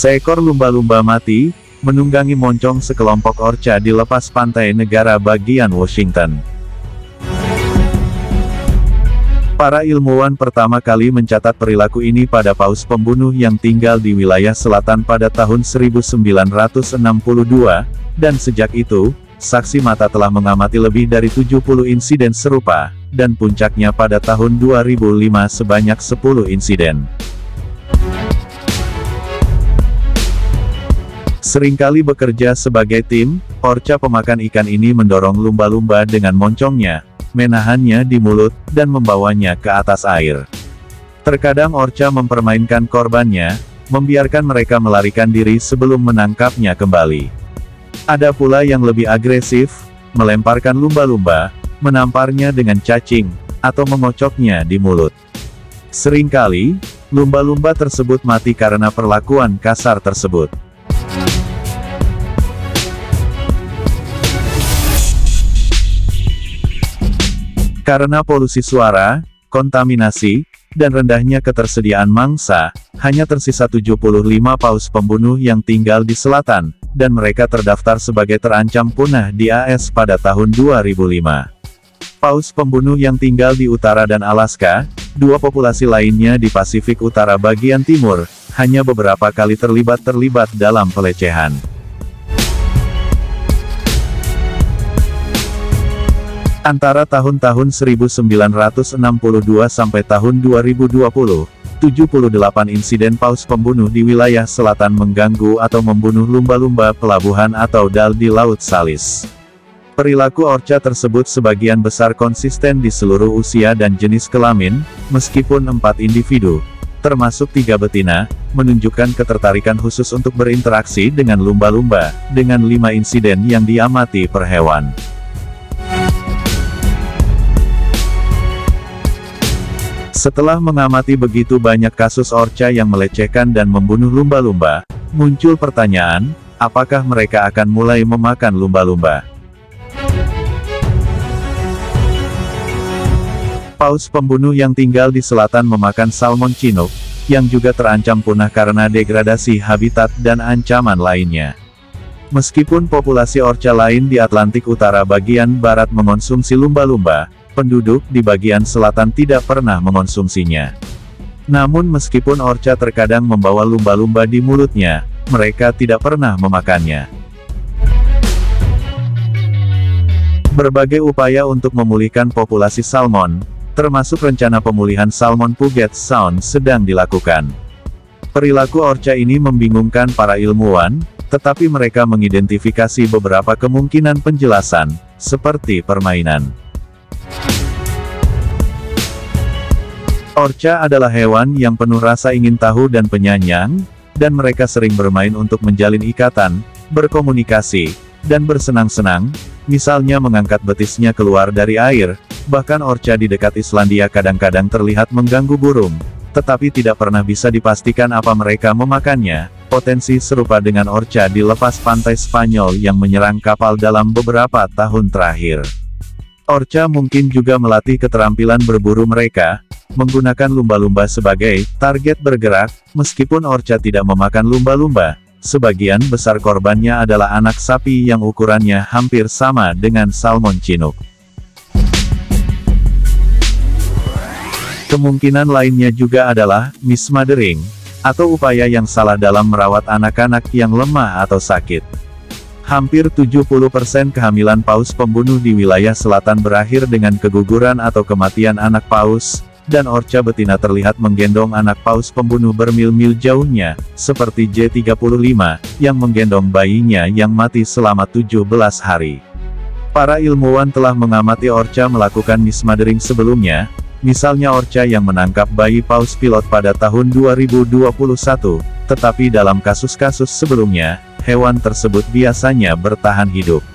Seekor lumba-lumba mati, menunggangi moncong sekelompok orca di lepas pantai negara bagian Washington. Para ilmuwan pertama kali mencatat perilaku ini pada paus pembunuh yang tinggal di wilayah selatan pada tahun 1962, dan sejak itu, saksi mata telah mengamati lebih dari 70 insiden serupa, dan puncaknya pada tahun 2005 sebanyak 10 insiden. Seringkali bekerja sebagai tim, orca pemakan ikan ini mendorong lumba-lumba dengan moncongnya, menahannya di mulut, dan membawanya ke atas air. Terkadang orca mempermainkan korbannya, membiarkan mereka melarikan diri sebelum menangkapnya kembali. Ada pula yang lebih agresif, melemparkan lumba-lumba, menamparnya dengan cacing, atau mengocoknya di mulut. Seringkali, lumba-lumba tersebut mati karena perlakuan kasar tersebut. Karena polusi suara, kontaminasi, dan rendahnya ketersediaan mangsa, hanya tersisa 75 paus pembunuh yang tinggal di selatan, dan mereka terdaftar sebagai terancam punah di AS pada tahun 2005. Paus pembunuh yang tinggal di utara dan Alaska, dua populasi lainnya di Pasifik Utara bagian timur, hanya beberapa kali terlibat dalam pelecehan. Antara tahun-tahun 1962 sampai tahun 2020, 78 insiden paus pembunuh di wilayah selatan mengganggu atau membunuh lumba-lumba pelabuhan atau dal di Laut Salis. Perilaku orca tersebut sebagian besar konsisten di seluruh usia dan jenis kelamin, meskipun 4 individu, termasuk 3 betina, menunjukkan ketertarikan khusus untuk berinteraksi dengan lumba-lumba, dengan 5 insiden yang diamati per hewan. Setelah mengamati begitu banyak kasus orca yang melecehkan dan membunuh lumba-lumba, muncul pertanyaan, apakah mereka akan mulai memakan lumba-lumba? Paus pembunuh yang tinggal di selatan memakan salmon chinook, yang juga terancam punah karena degradasi habitat dan ancaman lainnya. Meskipun populasi orca lain di Atlantik Utara bagian barat mengonsumsi lumba-lumba, penduduk di bagian selatan tidak pernah mengonsumsinya. Namun meskipun orca terkadang membawa lumba-lumba di mulutnya, mereka tidak pernah memakannya. Berbagai upaya untuk memulihkan populasi salmon, termasuk rencana pemulihan Salmon Puget Sound sedang dilakukan. Perilaku orca ini membingungkan para ilmuwan, tetapi mereka mengidentifikasi beberapa kemungkinan penjelasan, seperti permainan. Orca adalah hewan yang penuh rasa ingin tahu dan penyayang, dan mereka sering bermain untuk menjalin ikatan, berkomunikasi, dan bersenang-senang, misalnya mengangkat betisnya keluar dari air. Bahkan orca di dekat Islandia kadang-kadang terlihat mengganggu burung, tetapi tidak pernah bisa dipastikan apa mereka memakannya. Potensi serupa dengan orca di lepas pantai Spanyol yang menyerang kapal dalam beberapa tahun terakhir. Orca mungkin juga melatih keterampilan berburu mereka, menggunakan lumba-lumba sebagai target bergerak. Meskipun orca tidak memakan lumba-lumba, sebagian besar korbannya adalah anak sapi yang ukurannya hampir sama dengan salmon chinook. Kemungkinan lainnya juga adalah mismothering, atau upaya yang salah dalam merawat anak-anak yang lemah atau sakit. Hampir 70% kehamilan paus pembunuh di wilayah selatan berakhir dengan keguguran atau kematian anak paus, dan orca betina terlihat menggendong anak paus pembunuh bermil-mil jauhnya, seperti J35, yang menggendong bayinya yang mati selama 17 hari. Para ilmuwan telah mengamati orca melakukan mismothering sebelumnya, misalnya orca yang menangkap bayi paus pilot pada tahun 2021, tetapi dalam kasus-kasus sebelumnya, hewan tersebut biasanya bertahan hidup.